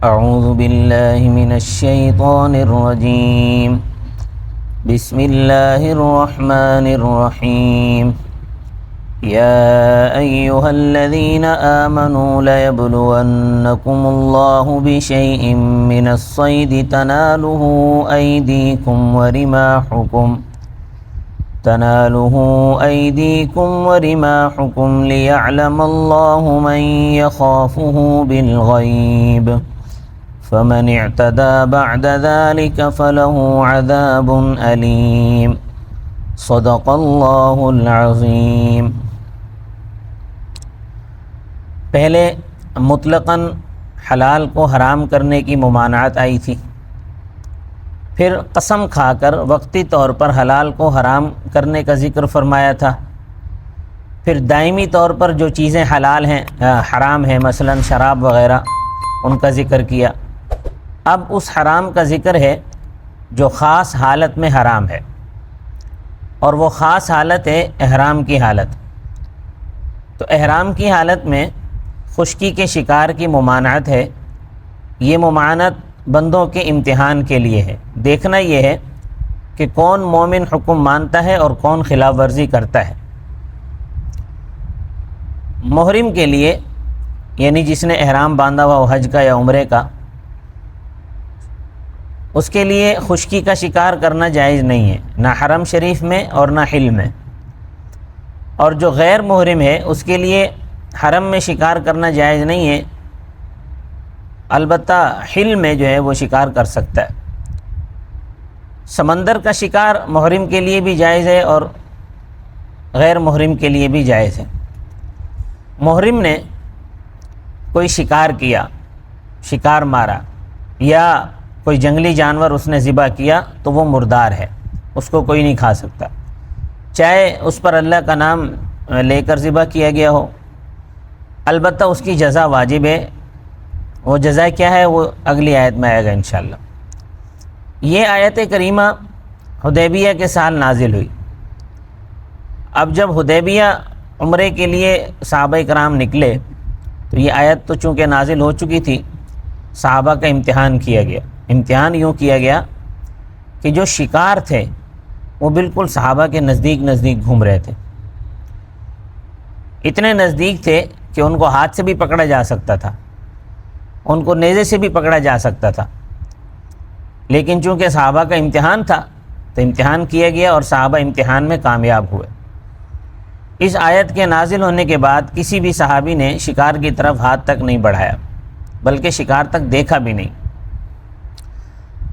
اعوذ باللہ من الشیطان الرجیم بسم اللہ الرحمن الرحیم یا ایہا الذین آمنوا لیبلونکم اللہ بشیء من الصید تنالہ ایدیکم ورماحکم لیعلم اللہ من یخافہ بالغیب فمن اعتدى بعد ذلك فله عذاب علیم صدق اللہ العظیم۔ پہلے مطلقاً حلال کو حرام کرنے کی ممانعت آئی تھی، پھر قسم کھا کر وقتی طور پر حلال کو حرام کرنے کا ذکر فرمایا تھا، پھر دائمی طور پر جو چیزیں حلال ہیں حرام ہیں، مثلا شراب وغیرہ، ان کا ذکر کیا۔ اب اس حرام کا ذکر ہے جو خاص حالت میں حرام ہے، اور وہ خاص حالت ہے احرام کی حالت۔ تو احرام کی حالت میں خشکی کے شکار کی ممانعت ہے۔ یہ ممانعت بندوں کے امتحان کے لیے ہے، دیکھنا یہ ہے کہ کون مومن حکم مانتا ہے اور کون خلاف ورزی کرتا ہے۔ محرم کے لیے، یعنی جس نے احرام باندھا ہوا ہو حج کا یا عمرے کا، اس کے لیے خشکی کا شکار کرنا جائز نہیں ہے، نہ حرم شریف میں اور نہ حل میں۔ اور جو غیر محرم ہے اس کے لیے حرم میں شکار کرنا جائز نہیں ہے، البتہ حل میں جو ہے وہ شکار کر سکتا ہے۔ سمندر کا شکار محرم کے لیے بھی جائز ہے اور غیر محرم کے لیے بھی جائز ہے۔ محرم نے کوئی شکار کیا، شکار مارا، یا کوئی جنگلی جانور اس نے ذبح کیا تو وہ مردار ہے، اس کو کوئی نہیں کھا سکتا، چاہے اس پر اللہ کا نام لے کر ذبح کیا گیا ہو۔ البتہ اس کی جزا واجب ہے۔ وہ جزا کیا ہے وہ اگلی آیت میں آئے گا انشاءاللہ۔ یہ آیت کریمہ حدیبیہ کے سال نازل ہوئی۔ اب جب حدیبیہ عمرے کے لیے صحابہ کرام نکلے تو یہ آیت تو چونکہ نازل ہو چکی تھی، صحابہ کا امتحان کیا گیا۔ امتحان یوں کیا گیا کہ جو شکار تھے وہ بالکل صحابہ کے نزدیک گھوم رہے تھے، اتنے نزدیک تھے کہ ان کو ہاتھ سے بھی پکڑا جا سکتا تھا، ان کو نیزے سے بھی پکڑا جا سکتا تھا، لیکن چونکہ صحابہ کا امتحان تھا تو امتحان کیا گیا اور صحابہ امتحان میں کامیاب ہوئے۔ اس آیت کے نازل ہونے کے بعد کسی بھی صحابی نے شکار کی طرف ہاتھ تک نہیں بڑھایا، بلکہ شکار تک دیکھا بھی نہیں۔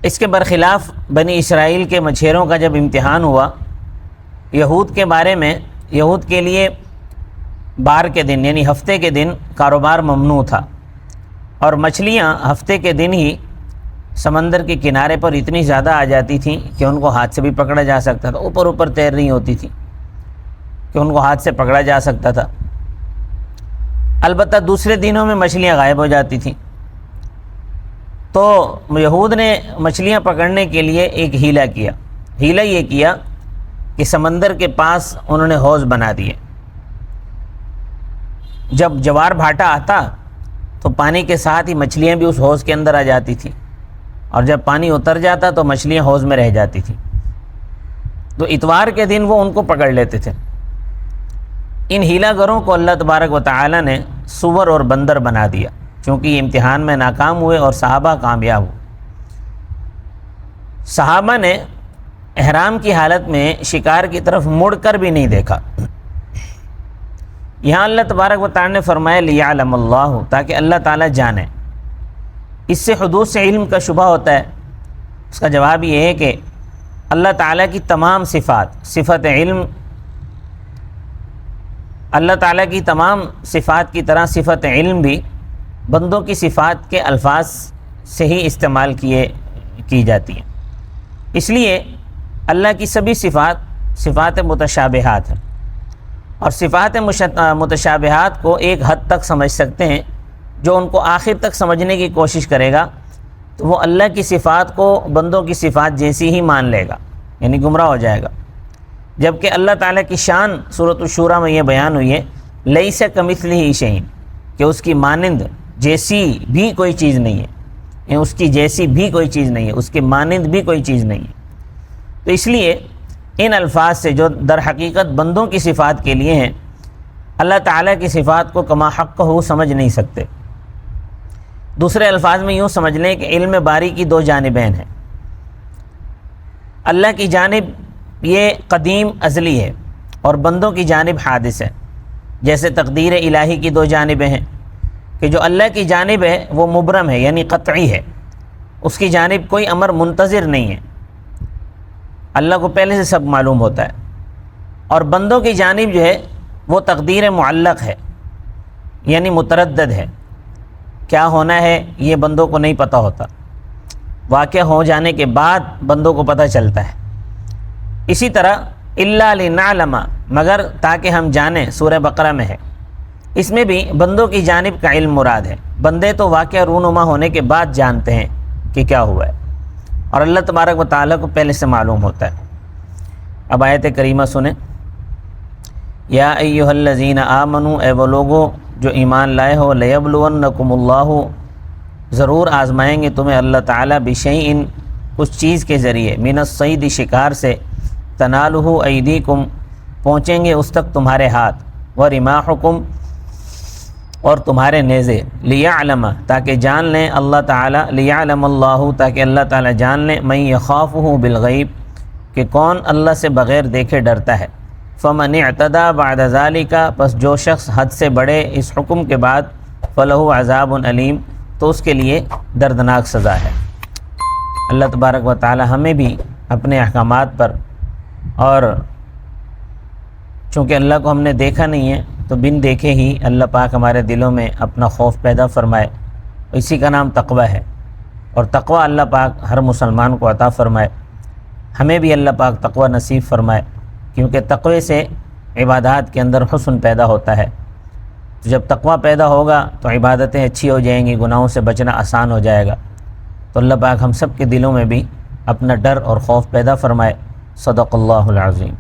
اس کے برخلاف بنی اسرائیل کے مچھیروں کا جب امتحان ہوا، یہود کے بارے میں، یہود کے لیے بار کے دن یعنی ہفتے کے دن کاروبار ممنوع تھا، اور مچھلیاں ہفتے کے دن ہی سمندر کے کنارے پر اتنی زیادہ آ جاتی تھیں کہ ان کو ہاتھ سے بھی پکڑا جا سکتا تھا، اوپر تیر رہی ہوتی تھی کہ ان کو ہاتھ سے پکڑا جا سکتا تھا۔ البتہ دوسرے دنوں میں مچھلیاں غائب ہو جاتی تھیں، تو یہود نے مچھلیاں پکڑنے کے لیے ایک ہیلا کیا۔ ہیلا یہ کیا کہ سمندر کے پاس انہوں نے حوض بنا دیے۔ جب جوار بھاٹا آتا تو پانی کے ساتھ ہی مچھلیاں بھی اس حوض کے اندر آ جاتی تھیں، اور جب پانی اتر جاتا تو مچھلیاں حوض میں رہ جاتی تھیں، تو اتوار کے دن وہ ان کو پکڑ لیتے تھے۔ ان ہیلا گروں کو اللہ تبارک و تعالی نے سور اور بندر بنا دیا، چونکہ یہ امتحان میں ناکام ہوئے اور صحابہ کامیاب ہوئے۔ صحابہ نے احرام کی حالت میں شکار کی طرف مڑ کر بھی نہیں دیکھا۔ یہاں اللہ تبارک و تعالی نے فرمایا لیعلم اللہ، تاکہ اللہ تعالیٰ جانے۔ اس سے حدود سے علم کا شبہ ہوتا ہے۔ اس کا جواب یہ ہے کہ اللہ تعالیٰ کی تمام صفت علم، اللہ تعالیٰ کی تمام صفات کی طرح صفت علم بھی بندوں کی صفات کے الفاظ سے ہی استعمال کی جاتی ہیں۔ اس لیے اللہ کی سبھی صفات متشابہات ہیں، اور صفات متشابہات کو ایک حد تک سمجھ سکتے ہیں۔ جو ان کو آخر تک سمجھنے کی کوشش کرے گا تو وہ اللہ کی صفات کو بندوں کی صفات جیسی ہی مان لے گا، یعنی گمراہ ہو جائے گا۔ جبکہ اللہ تعالیٰ کی شان سورۃ الشورى میں یہ بیان ہوئی ہے، لیس کمثلہ شیء، کہ اس کی مانند جیسی بھی کوئی چیز نہیں ہے۔ اس کی جیسی بھی کوئی چیز نہیں ہے، اس کے مانند بھی کوئی چیز نہیں ہے۔ تو اس لیے ان الفاظ سے جو در حقیقت بندوں کی صفات کے لیے ہیں، اللہ تعالیٰ کی صفات کو کما حق ہو سمجھ نہیں سکتے۔ دوسرے الفاظ میں یوں سمجھ لیں کہ علم باری کی دو جانبین ہیں۔ اللہ کی جانب یہ قدیم ازلی ہے اور بندوں کی جانب حادث ہے۔ جیسے تقدیر الہی کی دو جانبیں ہیں کہ جو اللہ کی جانب ہے وہ مبرم ہے، یعنی قطعی ہے، اس کی جانب کوئی امر منتظر نہیں ہے، اللہ کو پہلے سے سب معلوم ہوتا ہے۔ اور بندوں کی جانب جو ہے وہ تقدیر معلق ہے، یعنی متردد ہے، کیا ہونا ہے یہ بندوں کو نہیں پتہ ہوتا، واقع ہو جانے کے بعد بندوں کو پتہ چلتا ہے۔ اسی طرح الا لنعلم، مگر تاکہ ہم جانیں، سورہ بقرہ میں ہے، اس میں بھی بندوں کی جانب کا علم مراد ہے۔ بندے تو واقعہ رونما ہونے کے بعد جانتے ہیں کہ کیا ہوا ہے، اور اللہ تبارک و تعالیٰ کو پہلے سے معلوم ہوتا ہے۔ اب آیت کریمہ سنیں، یا ایھا الذین آمنوا، اے وہ لوگوں جو ایمان لائے ہو، لیبلونکم اللہ، ضرور آزمائیں گے تمہیں اللہ تعالیٰ، بشیء، کچھ چیز کے ذریعے، من الصید، شکار سے، تنالہ ایدیکم، پہنچیں گے اس تک تمہارے ہاتھ، ورماحکم، اور تمہارے نیزے، لیعلم، تاکہ جان لیں اللہ تعالیٰ، لیعلم اللہ، تاکہ اللہ تعالیٰ جان لیں، من یخافہ بالغیب، کہ کون اللہ سے بغیر دیکھے ڈرتا ہے۔ فمن اعتدی بعد ذالک، پس جو شخص حد سے بڑھے اس حکم کے بعد، فلہ عذاب علیم، تو اس کے لیے دردناک سزا ہے۔ اللہ تبارک و تعالی ہمیں بھی اپنے احکامات پر، اور چونکہ اللہ کو ہم نے دیکھا نہیں ہے تو بن دیکھے ہی اللہ پاک ہمارے دلوں میں اپنا خوف پیدا فرمائے، اسی کا نام تقوی ہے، اور تقوی اللہ پاک ہر مسلمان کو عطا فرمائے۔ ہمیں بھی اللہ پاک تقوی نصیب فرمائے، کیونکہ تقوی سے عبادات کے اندر حسن پیدا ہوتا ہے۔ تو جب تقوی پیدا ہوگا تو عبادتیں اچھی ہو جائیں گی، گناہوں سے بچنا آسان ہو جائے گا۔ تو اللہ پاک ہم سب کے دلوں میں بھی اپنا ڈر اور خوف پیدا فرمائے۔ صدق اللہ العظیم۔